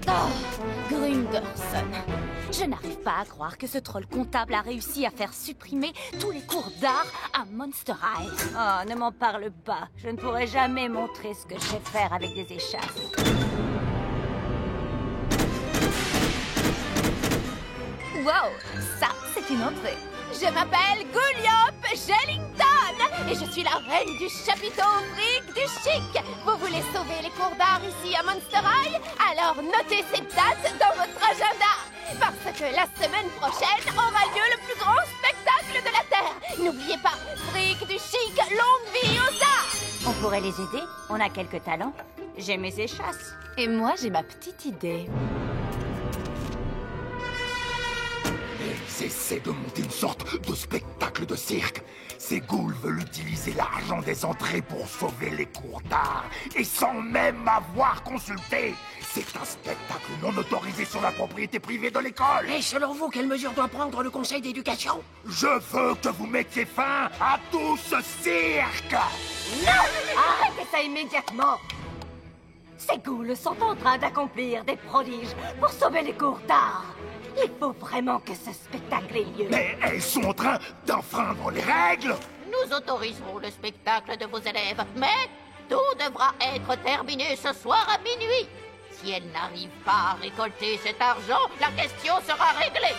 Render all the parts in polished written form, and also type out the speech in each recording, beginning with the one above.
Oh, Grunderson. Je n'arrive pas à croire que ce troll comptable a réussi à faire supprimer tous les cours d'art à Monster High. Oh, ne m'en parle pas. Je ne pourrai jamais montrer ce que je sais faire avec des échasses. Wow, ça, c'est une entrée. Je m'appelle Gouliop Jellington et je suis la reine du chapiteau fric du chic. Vous voulez sauver les cours d'art ici à Monster High? Alors notez ces dates dans votre agenda. Parce que la semaine prochaine aura lieu le plus grand spectacle de la Terre. N'oubliez pas, fric du chic, longue vie aux arts. On pourrait les aider, on a quelques talents. J'ai mes échasses. Et moi, j'ai ma petite idée. Ils essaient de monter une sorte de spectacle de cirque. Ces ghouls veulent utiliser l'argent des entrées pour sauver les cours d'art, et sans même m'avoir consulté. C'est un spectacle non autorisé sur la propriété privée de l'école. Et selon vous, quelle mesure doit prendre le conseil d'éducation? Je veux que vous mettiez fin à tout ce cirque. Non! Arrêtez ça immédiatement! Ces ghouls sont en train d'accomplir des prodiges pour sauver les cours d'art. Il faut vraiment que ce spectacle ait lieu. Mais elles sont en train d'enfreindre les règles. Nous autoriserons le spectacle de vos élèves, mais tout devra être terminé ce soir à minuit. Si elles n'arrivent pas à récolter cet argent, la question sera réglée.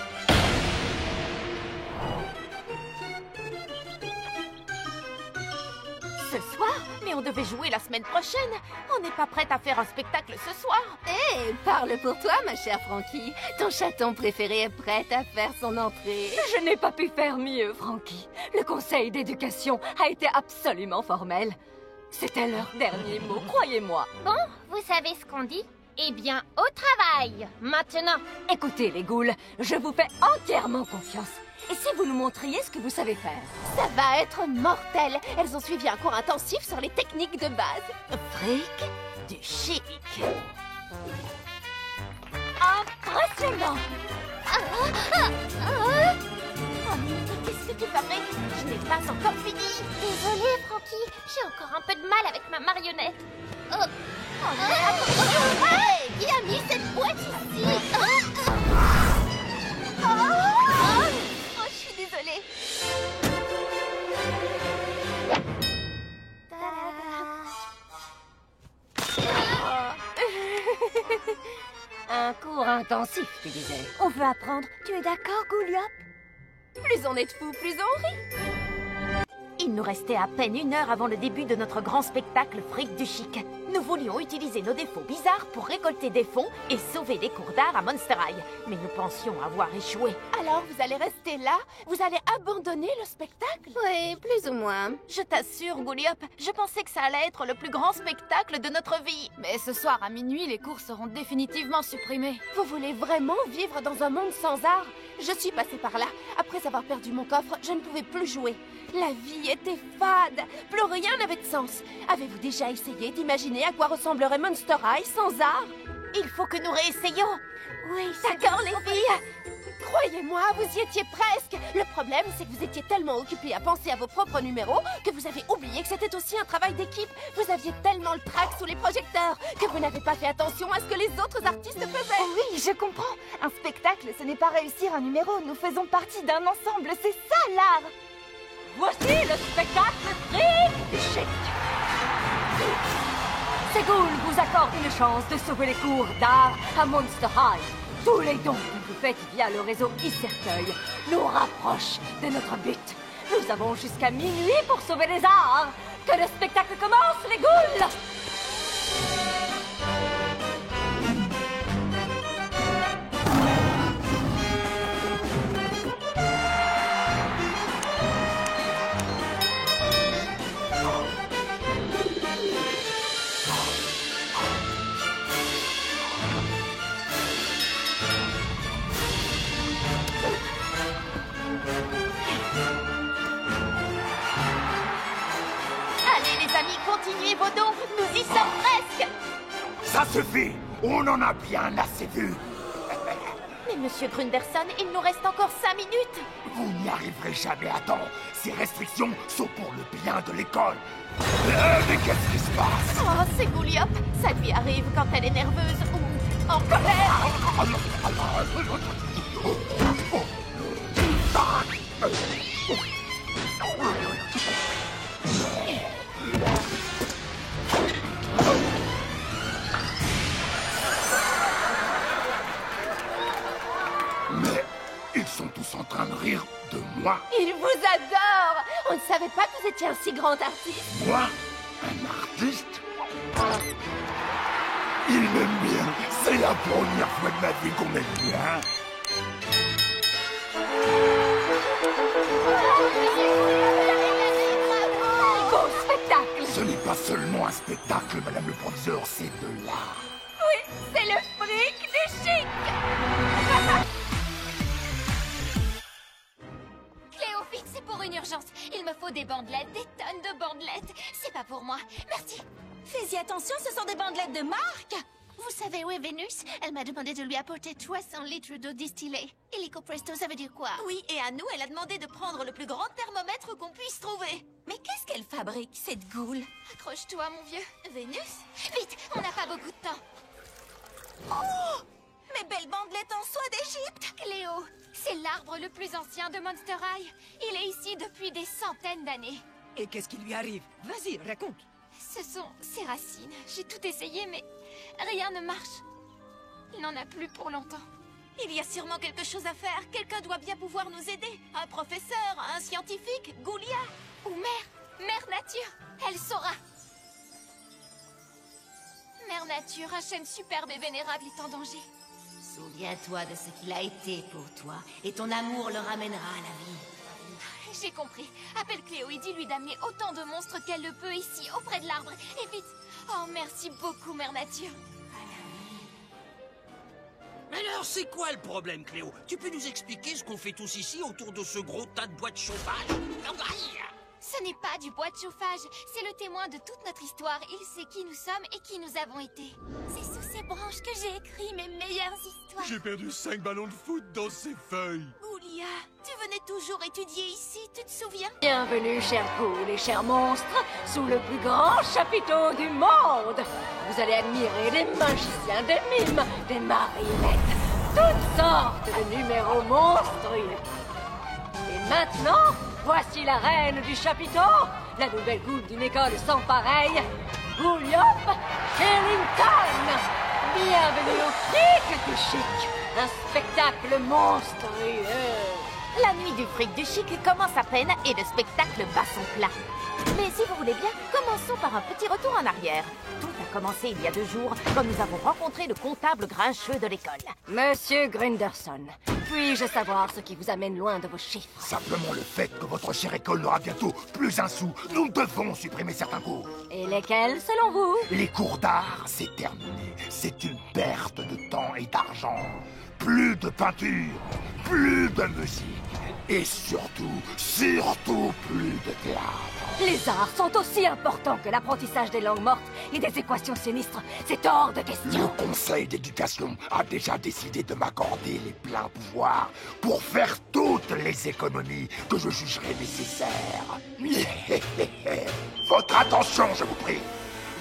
Ce soir? Mais on devait jouer la semaine prochaine. On n'est pas prête à faire un spectacle ce soir. Hé, parle pour toi, ma chère Frankie. Ton chaton préféré est prêt à faire son entrée. Je n'ai pas pu faire mieux, Frankie. Le conseil d'éducation a été absolument formel. C'était leur dernier mot, croyez-moi. Bon, vous savez ce qu'on dit? Eh bien, au travail, maintenant. Écoutez, les ghouls, je vous fais entièrement confiance. Et si vous nous montriez ce que vous savez faire? Ça va être mortel. Elles ont suivi un cours intensif sur les techniques de base. Fric du chic. Impressionnant! Oh, mais qu'est-ce que tu fabriques? Je n'ai pas encore fini. Désolée, Frankie, j'ai encore un peu de mal avec ma marionnette. Hey, qui a mis cette boîte ici? Oh, je suis désolée. Un cours intensif, tu disais. On veut apprendre. Tu es d'accord, Gouliop? Plus on est de fous, plus on rit. Il nous restait à peine 1 heure avant le début de notre grand spectacle fric du chic. Nous voulions utiliser nos défauts bizarres pour récolter des fonds et sauver les cours d'art à Monster High. Mais nous pensions avoir échoué. Alors, vous allez rester là? Vous allez abandonner le spectacle? Oui, plus ou moins. Je t'assure, Gouliop, je pensais que ça allait être le plus grand spectacle de notre vie. Mais ce soir à minuit, les cours seront définitivement supprimés. Vous voulez vraiment vivre dans un monde sans art? Je suis passée par là. Après avoir perdu mon coffre, je ne pouvais plus jouer. La vie était fade. Plus rien n'avait de sens. Avez-vous déjà essayé d'imaginer à quoi ressemblerait Monster High sans art? Il faut que nous réessayions. Oui, d'accord, les filles. Croyez-moi, vous y étiez presque. Le problème, c'est que vous étiez tellement occupés à penser à vos propres numéros que vous avez oublié que c'était aussi un travail d'équipe. Vous aviez tellement le trac sous les projecteurs que vous n'avez pas fait attention à ce que les autres artistes faisaient. Oui, je comprends. Un spectacle, ce n'est pas réussir un numéro. Nous faisons partie d'un ensemble. C'est ça, l'art. Voici le spectacle fric du chic. Ces ghouls vous accordent une chance de sauver les cours d'art à Monster High. Tous les dons que vous faites via le réseau e-cercueil nous rapprochent de notre but. Nous avons jusqu'à minuit pour sauver les arts. Que le spectacle commence, les ghouls! Continuez vos dons, nous y sommes presque. Ça suffit. On en a bien assez vu. Mais Monsieur Grunderson, il nous reste encore 5 minutes. Vous n'y arriverez jamais à temps. Ces restrictions sont pour le bien de l'école. Mais qu'est-ce qui se passe? Oh, c'est Gouliop. Ça lui arrive quand elle est nerveuse ou en colère. Mais ils sont tous en train de rire de moi. Il vous adore. On ne savait pas que vous étiez un si grand artiste. Moi? Un artiste? Il m'aime bien. C'est la première fois de ma vie qu'on m'aime bien. Beau spectacle. Ce n'est pas seulement un spectacle, madame le proviseur, c'est de l'art. Oui, c'est le fric du chic. Cléo, vite, c'est pour une urgence. Il me faut des bandelettes, des tonnes de bandelettes. C'est pas pour moi. Merci. Fais-y attention, ce sont des bandelettes de marque. Vous savez où est Vénus? Elle m'a demandé de lui apporter 300 litres d'eau distillée. Illico presto, ça veut dire quoi? Oui, et à nous, elle a demandé de prendre le plus grand thermomètre qu'on puisse trouver. Mais qu'est-ce qu'elle fabrique, cette goule? Accroche-toi, mon vieux. Vénus? Vite, on n'a pas beaucoup de temps. Oh! Mes belles bandelettes en soie d'Égypte! Cléo, c'est l'arbre le plus ancien de Monster High. Il est ici depuis des centaines d'années. Et qu'est-ce qui lui arrive? Vas-y, raconte. Ce sont ses racines. J'ai tout essayé, mais rien ne marche. Il n'en a plus pour longtemps. Il y a sûrement quelque chose à faire. Quelqu'un doit bien pouvoir nous aider. Un professeur, un scientifique, Goulia. Ou Mère Nature, elle saura. Mère Nature, un chêne superbe et vénérable est en danger. Souviens-toi de ce qu'il a été pour toi, et ton amour le ramènera à la vie. J'ai compris. Appelle Cléo et dis-lui d'amener autant de monstres qu'elle le peut ici, auprès de l'arbre. Et vite. Oh, merci beaucoup, Mère Nature. Alors, c'est quoi le problème, Cléo? Tu peux nous expliquer ce qu'on fait tous ici autour de ce gros tas de bois de chauffage? Ce n'est pas du bois de chauffage, c'est le témoin de toute notre histoire. Il sait qui nous sommes et qui nous avons été. C'est sous ces branches que j'ai écrit mes meilleures histoires. J'ai perdu 5 ballons de foot dans ces feuilles. Goulia, tu venais toujours étudier ici, tu te souviens? Bienvenue, chers ghouls et chers monstres, sous le plus grand chapiteau du monde. Vous allez admirer des magiciens, des mimes, des marionnettes, toutes sortes de numéros monstrueux. Et maintenant, voici la reine du chapiteau, la nouvelle goule d'une école sans pareil, Gouliop Shellington. Bienvenue au Fric du Chic, un spectacle monstrueux. La nuit du fric du chic commence à peine et le spectacle bat son plein. Mais si vous voulez bien, commençons par un petit retour en arrière. Tout a commencé il y a 2 jours, quand nous avons rencontré le comptable grincheux de l'école. Monsieur Grinderson, puis-je savoir ce qui vous amène loin de vos chiffres? Simplement le fait que votre chère école n'aura bientôt plus un sou. Nous devons supprimer certains cours. Et lesquels, selon vous? Les cours d'art, c'est terminé. C'est une perte de temps et d'argent. Plus de peinture, plus de musique. Et surtout plus de théâtre. Les arts sont aussi importants que l'apprentissage des langues mortes et des équations sinistres. C'est hors de question. Le conseil d'éducation a déjà décidé de m'accorder les pleins pouvoirs pour faire toutes les économies que je jugerai nécessaires. Votre attention, je vous prie.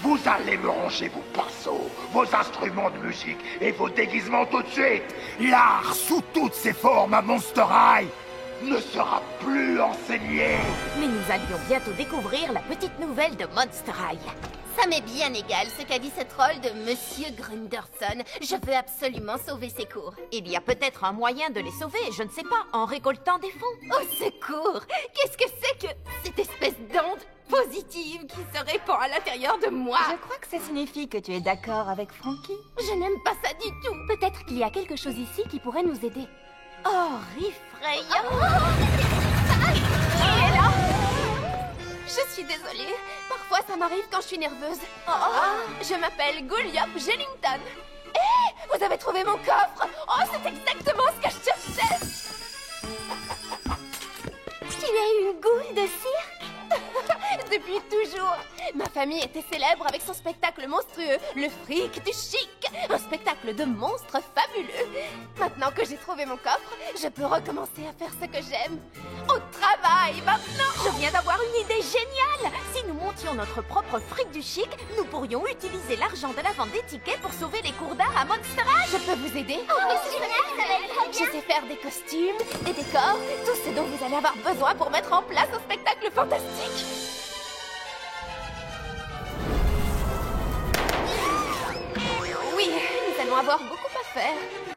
Vous allez me ranger vos pinceaux, vos instruments de musique et vos déguisements tout de suite. L'art sous toutes ses formes à Monster High ne sera plus enseigné. Mais nous allions bientôt découvrir la petite nouvelle de Monster High. Ça m'est bien égal ce qu'a dit cette troll de Monsieur Grinderson. Je veux absolument sauver ces cours. Il y a peut-être un moyen de les sauver, je ne sais pas, en récoltant des fonds. Au secours! Qu'est-ce que c'est que cette espèce d'onde positive qui se répand à l'intérieur de moi? Je crois que ça signifie que tu es d'accord avec Frankie. Je n'aime pas ça du tout. Peut-être qu'il y a quelque chose ici qui pourrait nous aider. Oh, effrayant! Qui est là? Je suis désolée. Parfois, ça m'arrive quand je suis nerveuse. Je m'appelle Gouliop Shellington. Hé, vous avez trouvé mon coffre? Oh, c'est exactement ce que je cherchais. Tu es une goule de cirque? Depuis toujours. Ma famille était célèbre avec son spectacle monstrueux, le Fric du Chic. Un spectacle de monstres fabuleux. Maintenant que j'ai trouvé mon coffre, je peux recommencer à faire ce que j'aime. Au travail, maintenant! Je viens d'avoir une idée géniale! Si nous montions notre propre Fric du Chic, nous pourrions utiliser l'argent de la vente des tickets pour sauver les cours d'art à Monster High! je peux vous aider. Oh, mais c'est génial, ça va être trop Je bien. sais faire des costumes, des décors, tout ce dont vous allez avoir besoin pour mettre en place un spectacle fantastique. Oui, nous allons avoir beaucoup à faire.